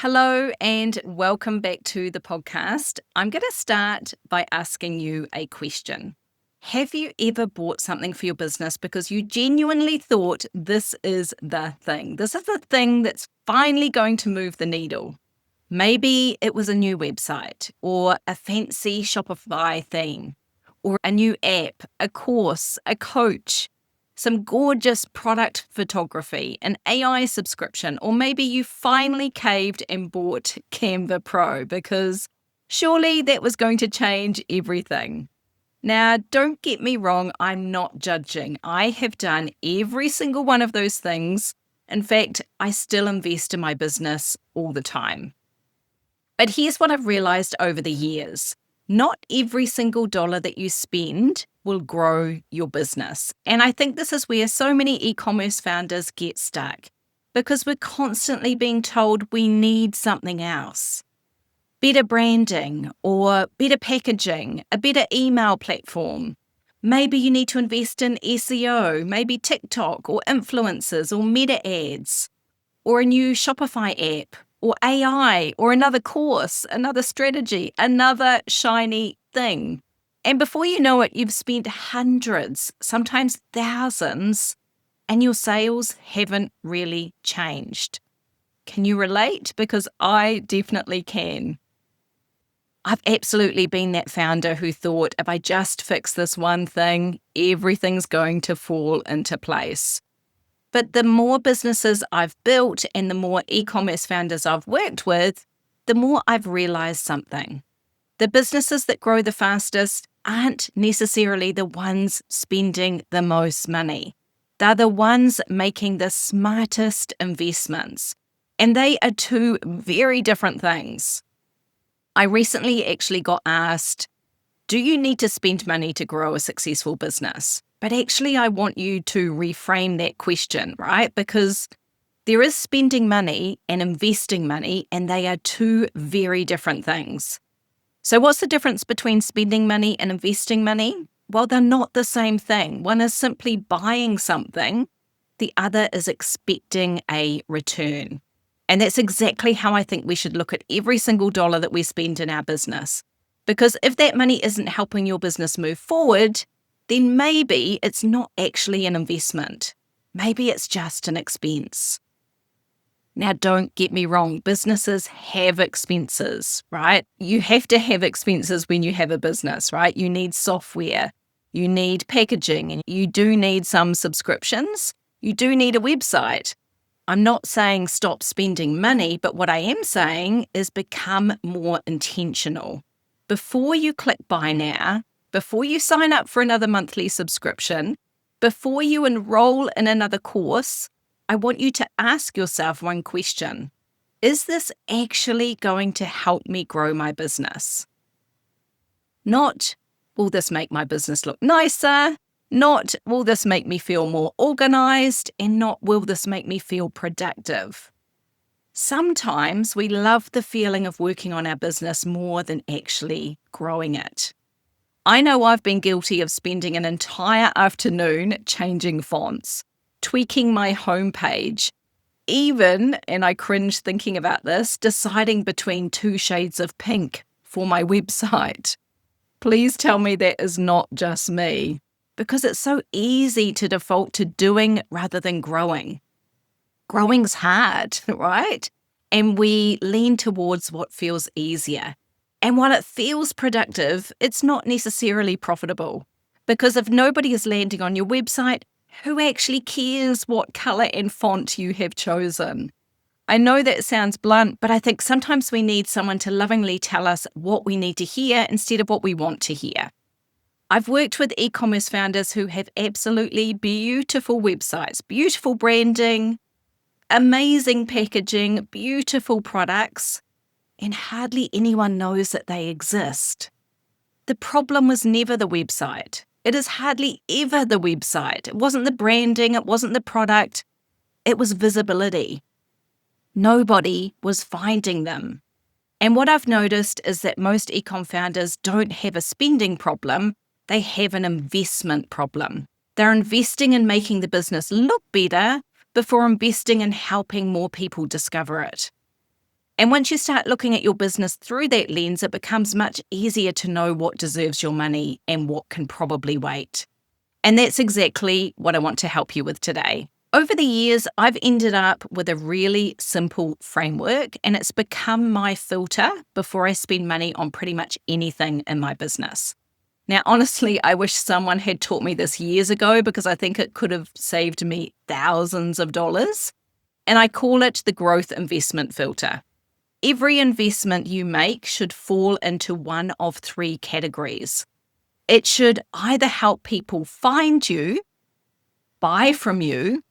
Hello and welcome back to the podcast. I'm going to start by asking you a question. Have you ever bought something for your business because you genuinely thought this is the thing? This is the thing that's finally going to move the needle. Maybe it was a new website or a fancy Shopify theme or a new app, a course, a coach, some gorgeous product photography, an AI subscription, or maybe you finally caved and bought Canva Pro because surely that was going to change everything. Now, don't get me wrong, I'm not judging. I have done every single one of those things. In fact, I still invest in my business all the time. But here's what I've realized over the years. Not every single dollar that you spend will grow your business. And I think this is where so many e-commerce founders get stuck because we're constantly being told we need something else. Better branding or better packaging, a better email platform. Maybe you need to invest in SEO, maybe TikTok or influencers or meta ads or a new Shopify app or AI or another course, another strategy, another shiny thing. And before you know it, you've spent hundreds, sometimes thousands, and your sales haven't really changed. Can you relate? Because I definitely can. I've absolutely been that founder who thought if I just fix this one thing, everything's going to fall into place. But the more businesses I've built and the more e-commerce founders I've worked with, the more I've realized something. The businesses that grow the fastest aren't necessarily the ones spending the most money. They're the ones making the smartest investments. And they are two very different things. I recently actually got asked, do you need to spend money to grow a successful business? But actually, I want you to reframe that question, right? Because there is spending money and investing money, and they are two very different things. So what's the difference between spending money and investing money? Well, they're not the same thing. One is simply buying something. The other is expecting a return. And that's exactly how I think we should look at every single dollar that we spend in our business. Because if that money isn't helping your business move forward, then maybe it's not actually an investment. Maybe it's just an expense. Now, don't get me wrong, businesses have expenses, right? You have to have expenses when you have a business, right? You need software, you need packaging, and you do need some subscriptions. You do need a website. I'm not saying stop spending money, but what I am saying is become more intentional. Before you click buy now, before you sign up for another monthly subscription, before you enroll in another course, I want you to ask yourself one question. Is this actually going to help me grow my business? Not, will this make my business look nicer? Not, will this make me feel more organized? And not, will this make me feel productive? Sometimes we love the feeling of working on our business more than actually growing it. I know I've been guilty of spending an entire afternoon changing fonts, tweaking my homepage, even, and I cringe thinking about this, deciding between 2 shades of pink for my website. Please tell me that is not just me, because it's so easy to default to doing rather than growing. Growing's hard, right? And we lean towards what feels easier. And while it feels productive, it's not necessarily profitable. Because if nobody is landing on your website, who actually cares what color and font you have chosen? I know that sounds blunt, but I think sometimes we need someone to lovingly tell us what we need to hear instead of what we want to hear. I've worked with e-commerce founders who have absolutely beautiful websites, beautiful branding, amazing packaging, beautiful products, and hardly anyone knows that they exist. The problem was never the website. It is hardly ever the website. It wasn't the branding, it wasn't the product, it was visibility. Nobody was finding them. And what I've noticed is that most e-com founders don't have a spending problem, they have an investment problem. They're investing in making the business look better before investing in helping more people discover it. And once you start looking at your business through that lens, it becomes much easier to know what deserves your money and what can probably wait. And that's exactly what I want to help you with today. Over the years, I've ended up with a really simple framework, and it's become my filter before I spend money on pretty much anything in my business. Now, honestly, I wish someone had taught me this years ago because I think it could have saved me thousands of dollars. And I call it the growth investment filter. Every investment you make should fall into one of three categories. It should either help people find you, buy from you,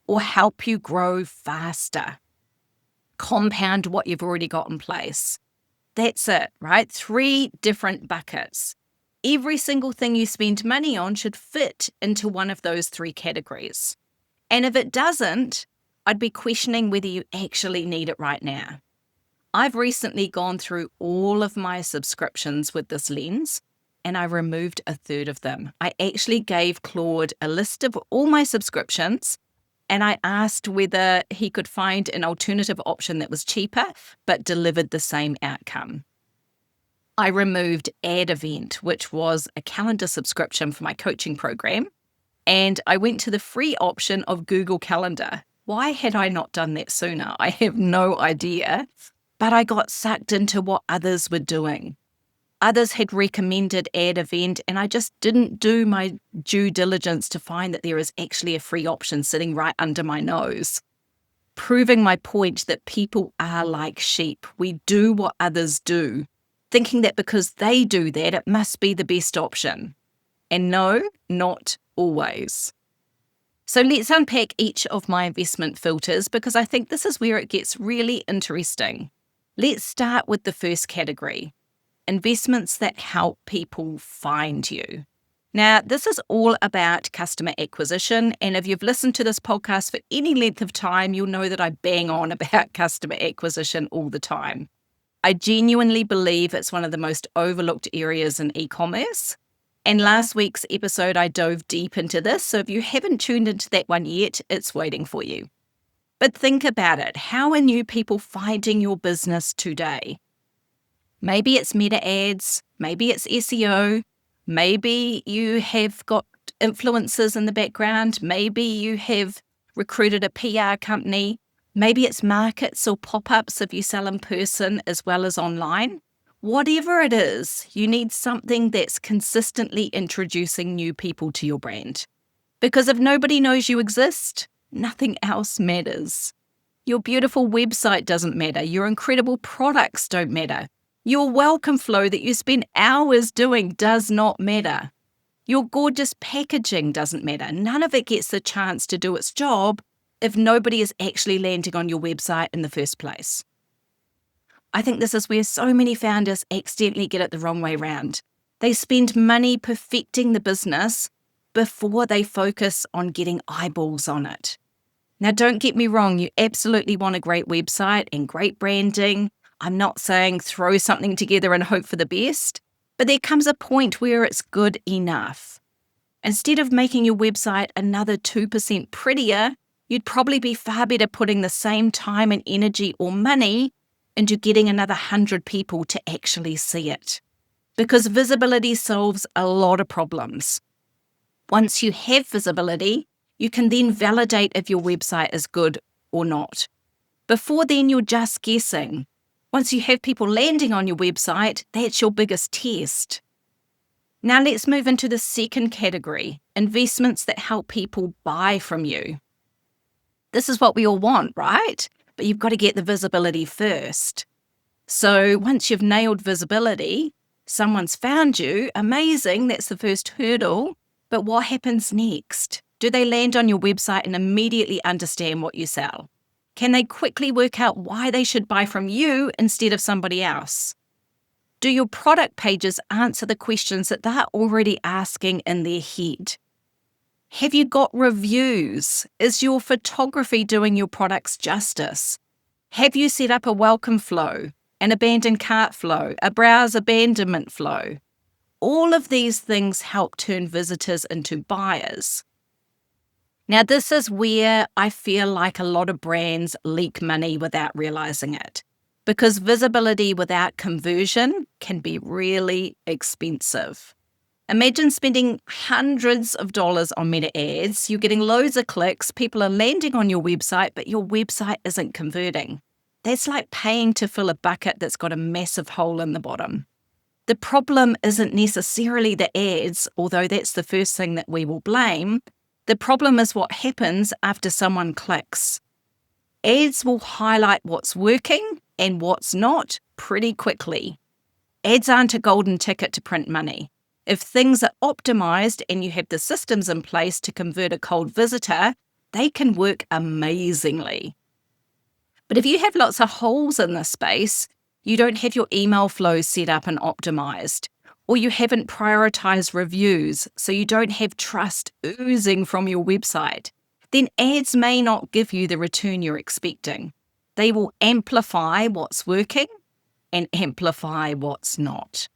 or help you grow faster. Compound what you've already got in place. That's it, right? 3 different buckets. Every single thing you spend money on should fit into one of those 3 categories. And if it doesn't, I'd be questioning whether you actually need it right now. I've recently gone through all of my subscriptions with this lens, and I removed a third of them. I actually gave Claude a list of all my subscriptions, and I asked whether he could find an alternative option that was cheaper but delivered the same outcome. I removed Ad Event, which was a calendar subscription for my coaching program, and I went to the free option of Google Calendar. Why had I not done that sooner? I have no idea, but I got sucked into what others were doing. Others had recommended Ad Event, and I just didn't do my due diligence to find that there is actually a free option sitting right under my nose, proving my point that people are like sheep. We do what others do, thinking that because they do that, it must be the best option. And no, not always. So let's unpack each of my investment filters because I think this is where it gets really interesting. Let's start with the first category. Investments that help people find you. Now, this is all about customer acquisition, and if you've listened to this podcast for any length of time, you'll know that I bang on about customer acquisition all the time. I genuinely believe it's one of the most overlooked areas in e-commerce, and last week's episode, I dove deep into this, so if you haven't tuned into that one yet, it's waiting for you. But think about it. How are new people finding your business today? Maybe it's meta ads, maybe it's SEO, maybe you have got influencers in the background, maybe you have recruited a PR company, maybe it's markets or pop-ups if you sell in person as well as online. Whatever it is, you need something that's consistently introducing new people to your brand. Because if nobody knows you exist, nothing else matters. Your beautiful website doesn't matter. Your incredible products don't matter. Your welcome flow that you spend hours doing does not matter. Your gorgeous packaging doesn't matter. None of it gets the chance to do its job if nobody is actually landing on your website in the first place. I think this is where so many founders accidentally get it the wrong way round. They spend money perfecting the business before they focus on getting eyeballs on it. Now, don't get me wrong, you absolutely want a great website and great branding. I'm not saying throw something together and hope for the best, but there comes a point where it's good enough. Instead of making your website another 2% prettier, you'd probably be far better putting the same time and energy or money into getting another 100 people to actually see it. Because visibility solves a lot of problems. Once you have visibility, you can then validate if your website is good or not. Before then, you're just guessing. Once you have people landing on your website, that's your biggest test. Now let's move into the second category, investments that help people buy from you. This is what we all want, right? But you've got to get the visibility first. So once you've nailed visibility, someone's found you, amazing, that's the first hurdle. But what happens next? Do they land on your website and immediately understand what you sell? Can they quickly work out why they should buy from you instead of somebody else? Do your product pages answer the questions that they're already asking in their head? Have you got reviews? Is your photography doing your products justice? Have you set up a welcome flow, an abandoned cart flow, a browse abandonment flow? All of these things help turn visitors into buyers. Now, this is where I feel like a lot of brands leak money without realizing it. because visibility without conversion can be really expensive. Imagine spending hundreds of dollars on meta ads, you're getting loads of clicks, people are landing on your website, but your website isn't converting. That's like paying to fill a bucket that's got a massive hole in the bottom. The problem isn't necessarily the ads, although that's the first thing that we will blame. The problem is what happens after someone clicks. Ads will highlight what's working and what's not pretty quickly. Ads aren't a golden ticket to print money. If things are optimized and you have the systems in place to convert a cold visitor, they can work amazingly. But if you have lots of holes in this space, you don't have your email flows set up and optimized, or you haven't prioritized reviews, so you don't have trust oozing from your website, then ads may not give you the return you're expecting. They will amplify what's working and amplify what's not.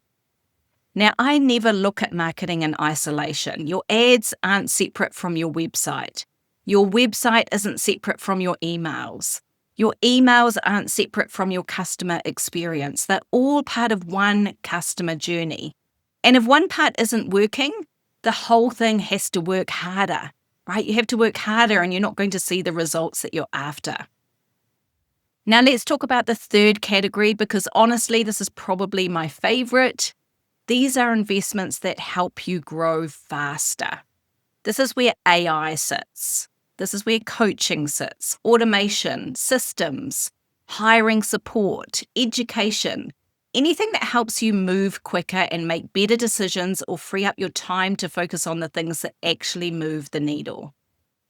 Now, I never look at marketing in isolation. Your ads aren't separate from your website. Your website isn't separate from your emails. Your emails aren't separate from your customer experience. They're all part of one customer journey. And if one part isn't working, the whole thing has to work harder, right? You have to work harder and you're not going to see the results that you're after. Now let's talk about the third category, because honestly, this is probably my favorite. These are investments that help you grow faster. This is where AI sits. This is where coaching sits, automation, systems, hiring support, education, anything that helps you move quicker and make better decisions or free up your time to focus on the things that actually move the needle.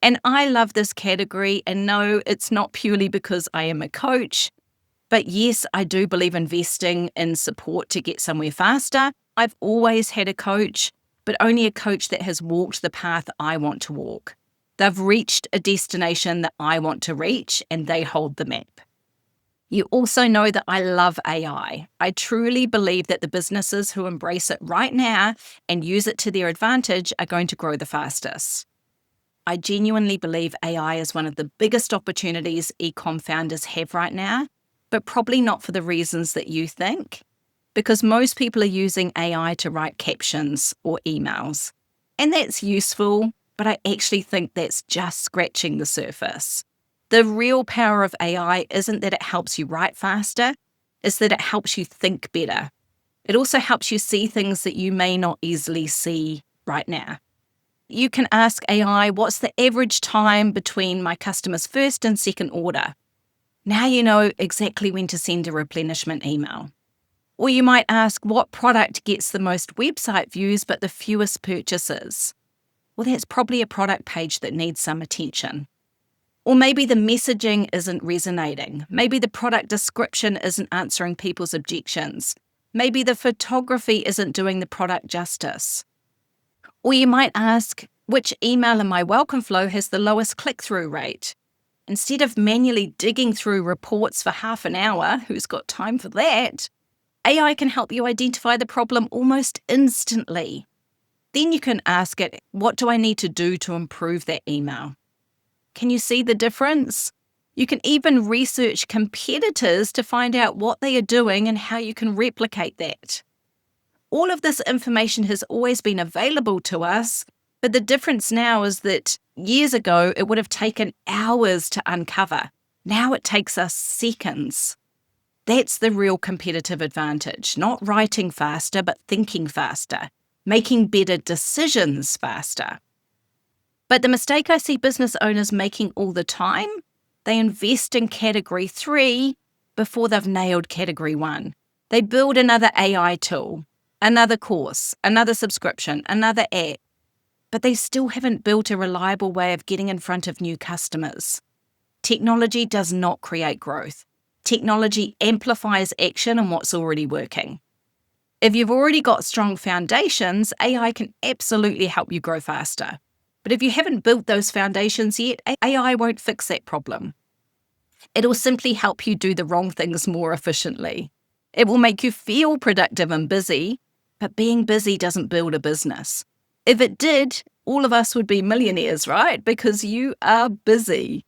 And I love this category, and no, it's not purely because I am a coach, but yes, I do believe investing in support to get somewhere faster. I've always had a coach, but only a coach that has walked the path I want to walk. They've reached a destination that I want to reach, and they hold the map. You also know that I love AI. I truly believe that the businesses who embrace it right now and use it to their advantage are going to grow the fastest. I genuinely believe AI is one of the biggest opportunities e-com founders have right now, but probably not for the reasons that you think, because most people are using AI to write captions or emails. And that's useful, but I actually think that's just scratching the surface. The real power of AI isn't that it helps you write faster, it's that it helps you think better. It also helps you see things that you may not easily see right now. You can ask AI, what's the average time between my customer's first and second order? Now you know exactly when to send a replenishment email. Or you might ask, what product gets the most website views but the fewest purchases? Well, that's probably a product page that needs some attention. Or maybe the messaging isn't resonating. Maybe the product description isn't answering people's objections. Maybe the photography isn't doing the product justice. Or you might ask, which email in my welcome flow has the lowest click-through rate? Instead of manually digging through reports for half an hour, who's got time for that? AI can help you identify the problem almost instantly. Then you can ask it, what do I need to do to improve that email? Can you see the difference? You can even research competitors to find out what they are doing and how you can replicate that. All of this information has always been available to us, but the difference now is that years ago it would have taken hours to uncover. Now it takes us seconds. That's the real competitive advantage, not writing faster, but thinking faster, making better decisions faster. But the mistake I see business owners making all the time, they invest in category 3 before they've nailed category 1. They build another AI tool, another course, another subscription, another app, but they still haven't built a reliable way of getting in front of new customers. Technology does not create growth. Technology amplifies action on what's already working. If you've already got strong foundations, AI can absolutely help you grow faster. But if you haven't built those foundations yet, AI won't fix that problem. It'll simply help you do the wrong things more efficiently. It will make you feel productive and busy, but being busy doesn't build a business. If it did, all of us would be millionaires, right? Because you are busy.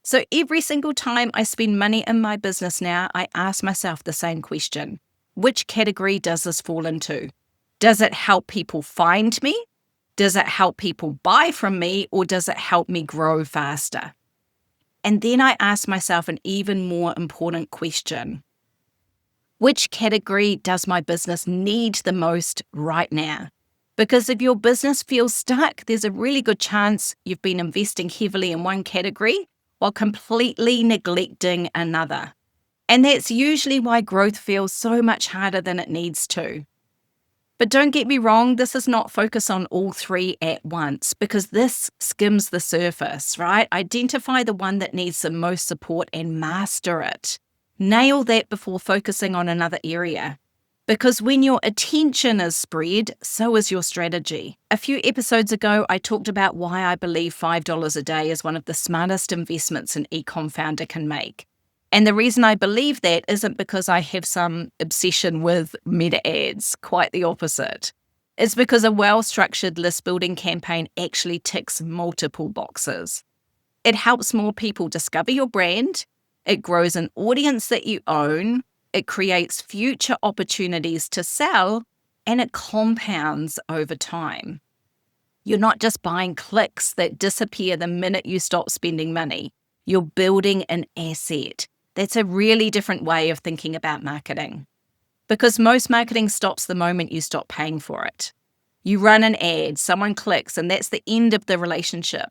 So every single time I spend money in my business now, I ask myself the same question. Which category does this fall into? Does it help people find me? Does it help people buy from me? Or does it help me grow faster? And then I ask myself an even more important question. Which category does my business need the most right now? Because if your business feels stuck, there's a really good chance you've been investing heavily in one category while completely neglecting another. And that's usually why growth feels so much harder than it needs to. But don't get me wrong, this is not focus on all three at once, because this skims the surface, right? Identify the one that needs the most support and master it. Nail that before focusing on another area. Because when your attention is spread, so is your strategy. A few episodes ago, I talked about why I believe $5 a day is one of the smartest investments an e-com founder can make. And the reason I believe that isn't because I have some obsession with meta ads, quite the opposite. It's because a well-structured list building campaign actually ticks multiple boxes. It helps more people discover your brand, it grows an audience that you own, it creates future opportunities to sell, and it compounds over time. You're not just buying clicks that disappear the minute you stop spending money. You're building an asset. That's a really different way of thinking about marketing. Because most marketing stops the moment you stop paying for it. You run an ad, someone clicks, and that's the end of the relationship.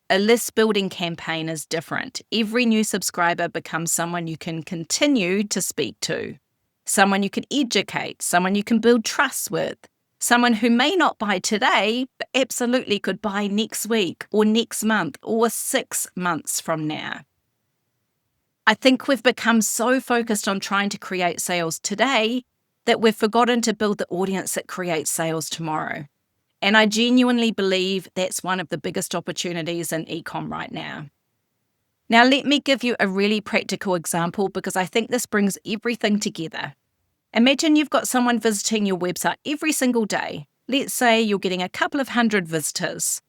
A list building campaign is different. Every new subscriber becomes someone you can continue to speak to, someone you can educate, someone you can build trust with, someone who may not buy today, but absolutely could buy next week or next month or 6 months from now. I think we've become so focused on trying to create sales today that we've forgotten to build the audience that creates sales tomorrow. And I genuinely believe that's one of the biggest opportunities in e-com right now. Now, let me give you a really practical example because I think this brings everything together. Imagine you've got someone visiting your website every single day. Let's say you're getting a couple of hundred visitors.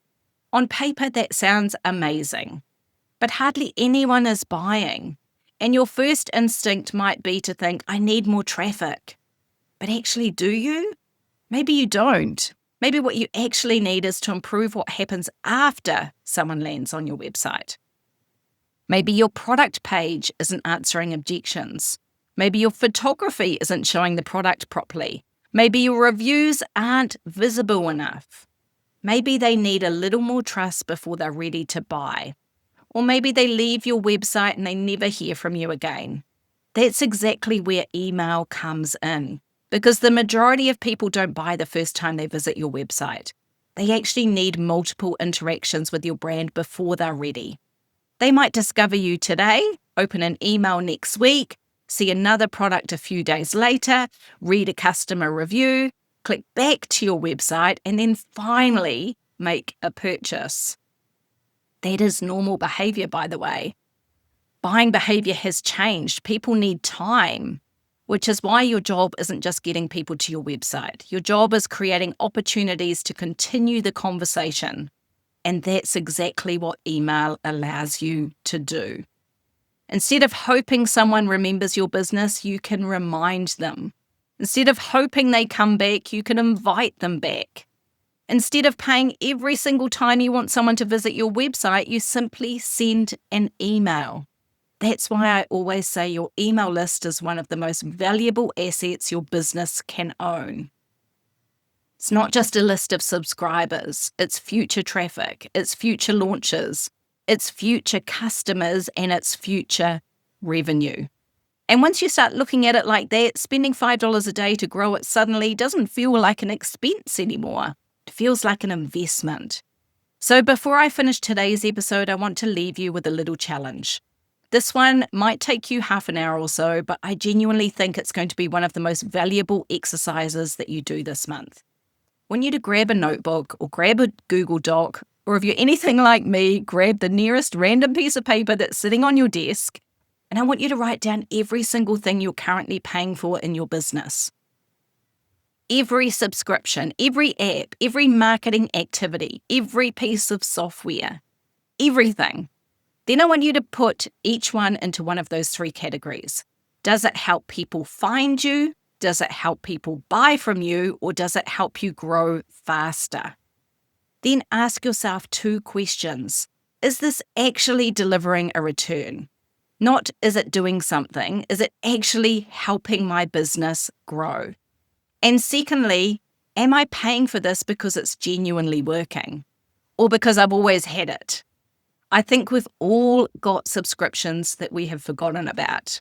On paper, that sounds amazing, but hardly anyone is buying. And your first instinct might be to think, I need more traffic. But actually, do you? Maybe you don't. Maybe what you actually need is to improve what happens after someone lands on your website. Maybe your product page isn't answering objections. Maybe your photography isn't showing the product properly. Maybe your reviews aren't visible enough. Maybe they need a little more trust before they're ready to buy. Or maybe they leave your website and they never hear from you again. That's exactly where email comes in. Because the majority of people don't buy the first time they visit your website. They actually need multiple interactions with your brand before they're ready. They might discover you today, open an email next week, see another product a few days later, read a customer review, click back to your website, and then finally make a purchase. That is normal behavior, by the way. Buying behavior has changed. People need time. Which is why your job isn't just getting people to your website. Your job is creating opportunities to continue the conversation. And that's exactly what email allows you to do. Instead of hoping someone remembers your business, you can remind them. Instead of hoping they come back, you can invite them back. Instead of paying every single time you want someone to visit your website, you simply send an email. That's why I always say your email list is one of the most valuable assets your business can own. It's not just a list of subscribers, it's future traffic, it's future launches, it's future customers, and it's future revenue. And once you start looking at it like that, spending $5 a day to grow it suddenly doesn't feel like an expense anymore. It feels like an investment. So before I finish today's episode, I want to leave you with a little challenge. This one might take you half an hour or so, but I genuinely think it's going to be one of the most valuable exercises that you do this month. I want you to grab a notebook or grab a Google Doc, or if you're anything like me, grab the nearest random piece of paper that's sitting on your desk, and I want you to write down every single thing you're currently paying for in your business. Every subscription, every app, every marketing activity, every piece of software, everything. Then I want you to put each one into one of those three categories. Does it help people find you? Does it help people buy from you? Or does it help you grow faster? Then ask yourself 2 questions. Is this actually delivering a return? Not, is it doing something? Is it actually helping my business grow? And secondly, am I paying for this because it's genuinely working? Or because I've always had it? I think we've all got subscriptions that we have forgotten about.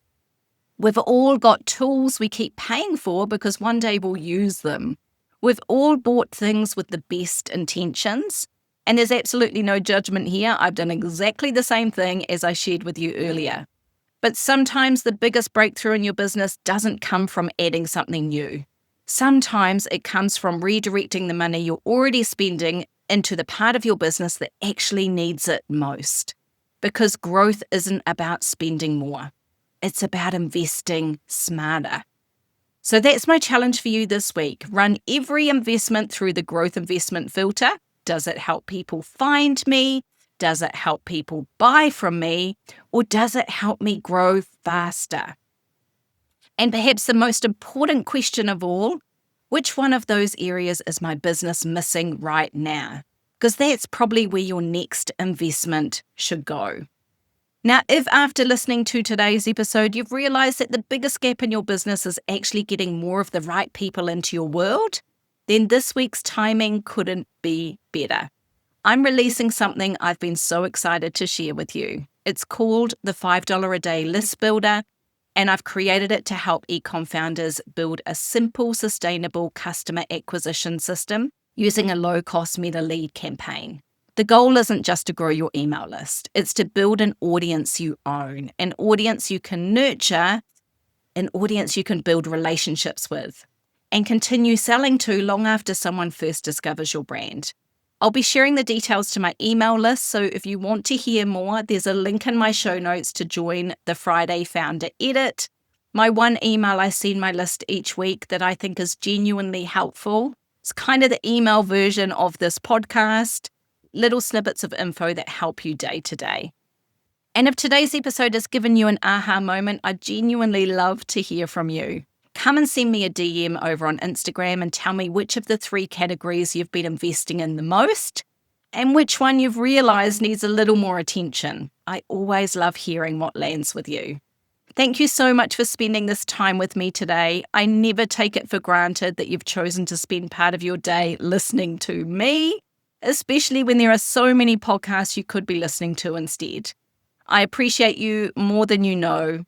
We've all got tools we keep paying for because one day we'll use them. We've all bought things with the best intentions, and there's absolutely no judgment here. I've done exactly the same thing as I shared with you earlier. But sometimes the biggest breakthrough in your business doesn't come from adding something new. Sometimes it comes from redirecting the money you're already spending into the part of your business that actually needs it most. Because growth isn't about spending more. It's about investing smarter. So that's my challenge for you this week. Run every investment through the growth investment filter. Does it help people find me? Does it help people buy from me? Or does it help me grow faster? And perhaps the most important question of all, which one of those areas is my business missing right now? Because that's probably where your next investment should go. Now, if after listening to today's episode, you've realized that the biggest gap in your business is actually getting more of the right people into your world, then this week's timing couldn't be better. I'm releasing something I've been so excited to share with you. It's called the $5 a day list builder, and I've created it to help e-com founders build a simple, sustainable customer acquisition system using a low-cost meta lead campaign. The goal isn't just to grow your email list. It's to build an audience you own, an audience you can nurture, an audience you can build relationships with, and continue selling to long after someone first discovers your brand. I'll be sharing the details to my email list, so if you want to hear more, there's a link in my show notes to join the Friday Founder Edit, my one email I send my list each week that I think is genuinely helpful. It's kind of the email version of this podcast. Little snippets of info that help you day to day. And if today's episode has given you an aha moment, I'd genuinely love to hear from you. Come and send me a DM over on Instagram and tell me which of the 3 categories you've been investing in the most and which one you've realized needs a little more attention. I always love hearing what lands with you. Thank you so much for spending this time with me today. I never take it for granted that you've chosen to spend part of your day listening to me, especially when there are so many podcasts you could be listening to instead. I appreciate you more than you know.